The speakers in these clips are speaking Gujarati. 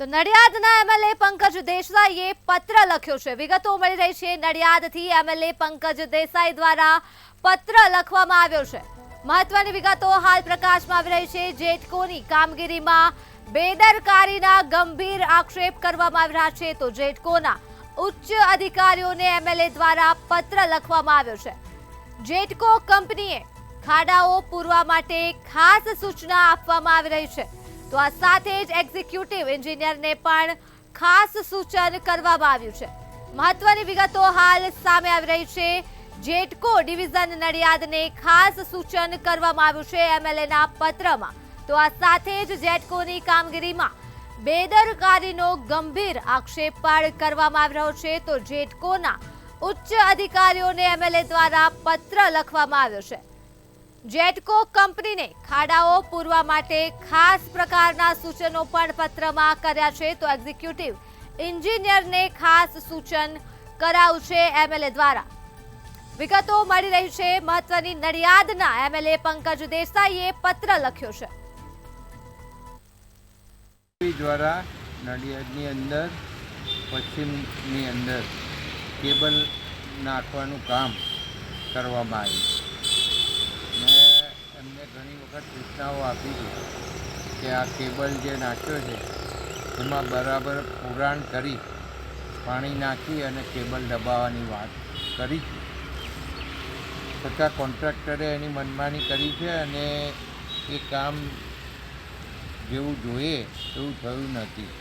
તો નડિયાદના એમએલએ પંકજ દેસાઈએ પત્ર લખ્યો છે। વિગતો મળી રહી છે નડિયાદથી એમએલએ પંકજ દેસાઈ દ્વારા પત્ર લખવામાં આવ્યો છે। મહત્વની વિગતો હાલ પ્રકાશમાં આવી રહી છે। જેટકોની કામગીરીમાં બેદરકારીના ગંભીર આક્ષેપ કરવામાં આવી રહ્યા છે। તો જેટકોના ઉચ્ચ અધિકારીઓને એમએલએ દ્વારા પત્ર લખવામાં આવ્યો છે। જેટકો કંપનીએ ખાડાઓ પૂરવા માટે ખાસ સૂચના આપવામાં આવી રહી છે। તો આ સાથે જ એક્ઝિક્યુટિવ એન્જિનિયરને પણ ખાસ સૂચન કરવામાં આવ્યું છે। મહત્વની વિગતો હાલ સામે આવી રહી છે। જેટકો ડિવિઝન નડિયાદને ખાસ સૂચન કરવામાં આવ્યું છે એમએલએના પત્રમાં। તો આ સાથે જ જેટકોની કામગીરીમાં બેદરકારીનો ગંભીર આક્ષેપ પણ કરવામાં આવી રહ્યો છે। તો જેટકોના ઉચ્ચ અધિકારીઓને એમએલએ દ્વારા પત્ર લખવામાં આવ્યો છે। જેટકો કંપનીને ખાડાઓ પૂરવા માટે ખાસ પ્રકારના સૂચનો પણ પત્રમાં કર્યા છે। તો એક્ઝિક્યુટિવ એન્જિનિયરને ખાસ સૂચન કરાયું છે એમએલએ દ્વારા। વિગતો મળી રહી છે મહત્વની નડિયાદના એમએલએ પંકજ દેસાઈએ પત્ર લખ્યો છે। દ્વારા નડિયાદની અંદર પશ્ચિમની અંદર કેબલ નાખવાનું કામ કરવામાં આવ્યું ને એમને ઘણી વખત સૂચનાઓ આપી છે કે આ કેબલ જે નાખ્યો છે એમાં બરાબર પુરાણ કરી પાણી નાખી અને કેબલ દબાવવાની વાત કરી છે, છતાં કોન્ટ્રાક્ટરે એની મનમાની કરી છે અને એ કામ જેવું જોઈએ એવું થયું નથી।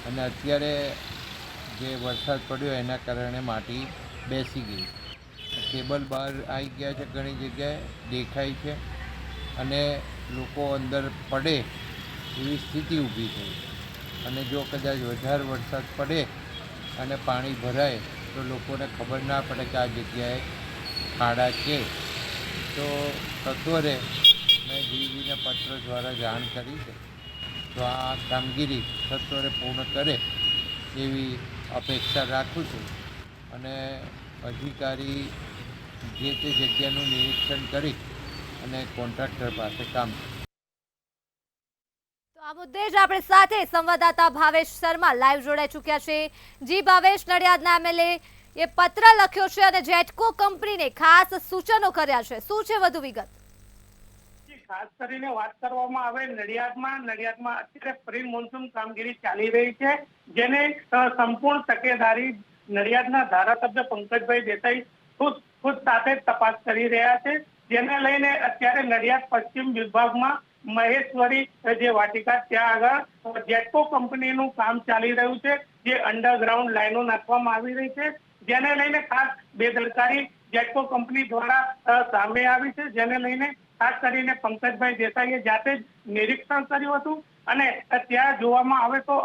અને અત્યારે જે વરસાદ પડ્યો એના કારણે માટી બેસી ગઈ, કેબલ બહાર આવી ગયા છે, ઘણી જગ્યાએ દેખાય છે અને લોકો અંદર પડે એવી સ્થિતિ ઊભી થઈ। અને જો કદાચ વધારે વરસાદ પડે અને પાણી ભરાય તો લોકોને ખબર ના પડે કે આ જગ્યાએ ખાડા છે। તો સત્વરે મેં ડીવીને પત્ર દ્વારા જાણ કરી છે, તો આ કામગીરી સત્વરે પૂર્ણ કરે એવી અપેક્ષા રાખું છું અને અધિકારી જે તે જગ્યાનું નિરીક્ષણ કરી અને કોન્ટ્રાક્ટર પાસે કામ કરે। તો આ મુદ્દે જ આપણે સાથે સંવાદદાતા ભાવેશ શર્મા લાઈવ જોડાઈ ચૂક્યા છે। જી ભાવેશ, નડિયાદના એમએલએ એ પત્ર લખ્યો છે અને જેટકો કંપનીને ખાસ સૂચનો કર્યા છે, શું છે વધુ વિગત? ખાસ કરીને વાત કરવામાં આવે નડિયાદમાં અત્યારે પ્રી મોન્સૂન કામગીરી ચાલી રહી છે, જેને સંપૂર્ણ તકેદારી નડિયાદના ધારાસભ્ય પંકજભાઈ દેસાઈ ખુદ સાથે તપાસ કરી રહ્યા છે। જેને લઈને અત્યારે નડિયાદ પશ્ચિમ વિભાગમાં મહેશ્વરી જે વાટિકા ત્યાં આગળ જેટકો કંપનીનું કામ ચાલી રહ્યું છે, જે અંડરગ્રાઉન્ડ લાઈનો નાખવામાં આવી રહી છે, જેને લઈને ખાસ બેદરકારી જેટકો કંપની દ્વારા સામે આવી છે। જેને લઈને ખાસ કરીને પંકજભાઈ દેસાઈએ જાતે જ નિરીક્ષણ કર્યું હતું અને ત્યાં જોવામાં આવે તો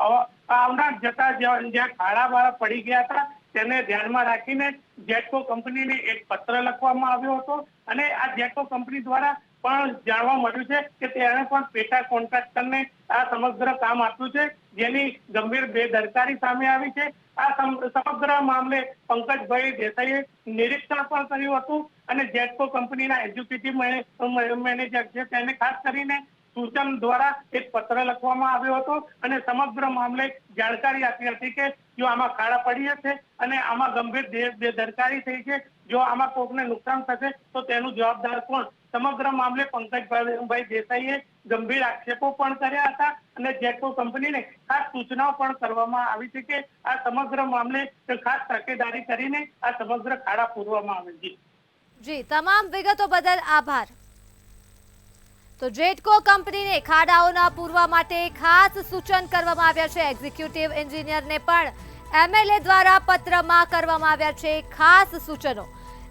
આવનાર જતા જ્યાં ખાડા પડી ગયા હતા તેને ધ્યાનમાં રાખીને જેટકો કંપનીને એક પત્ર લખવામાં આવ્યો હતો અને આ જેટકો કંપની દ્વારા પણ જાણવા મળ્યું છે કે તેણે પણ પેટા કોન્ટ્રાક્ટરને આ સમગ્ર કામ આપ્યું છે, જેની ગંભીર બેદરકારી સામે આવી છે। આ સમગ્ર મામલે પંકજભાઈ દેસાઈએ નિરીક્ષણ પણ કર્યું હતું અને જેટકો કંપનીના એક્ઝિક્યુટિવ મેનેજર છે તેને ખાસ કરીને સૂચન દ્વારા એક પત્ર લખવામાં આવ્યો હતો અને સમગ્ર મામલે જાણકારી આપી હતી કે જો આમાં ખાડા પડી છે અને આમાં ગંભીર બેદરકારી થઈ છે, જો આમાં કોકને નુકસાન થશે તો તેનું જવાબદાર કોણ? સમગ્ર મામલે પંકજભાઈ દેસાઈએ ગંભીર આક્ષેપો પણ કર્યા હતા અને જેટકો કંપનીને ખાસ સૂચનાઓ પણ કરવામાં આવી છે કે આ સમગ્ર મામલે ખાસ તકેદારી કરીને આ સમગ્ર ખાડા પૂરવામાં આવે છે। જી, તમામ વિગતો બદલ આભાર। તો જેટકો કંપનીને ખાડાઓના પૂરવા માટે ખાસ સૂચન કરવામાં આવ્યા છે। એક્ઝિક્યુટિવ એન્જિનિયરને પણ એમએલએ દ્વારા પત્રમાં કરવામાં આવ્યા છે ખાસ સૂચનો।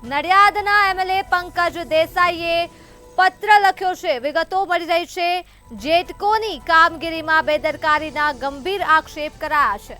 નડિયાદના એમએલએ પંકજ દેસાઈએ પત્ર લખ્યો છે। વિગતો મળી રહી છે જેટકોની કામગીરીમાં બેદરકારીના ગંભીર આક્ષેપ કરાયા છે।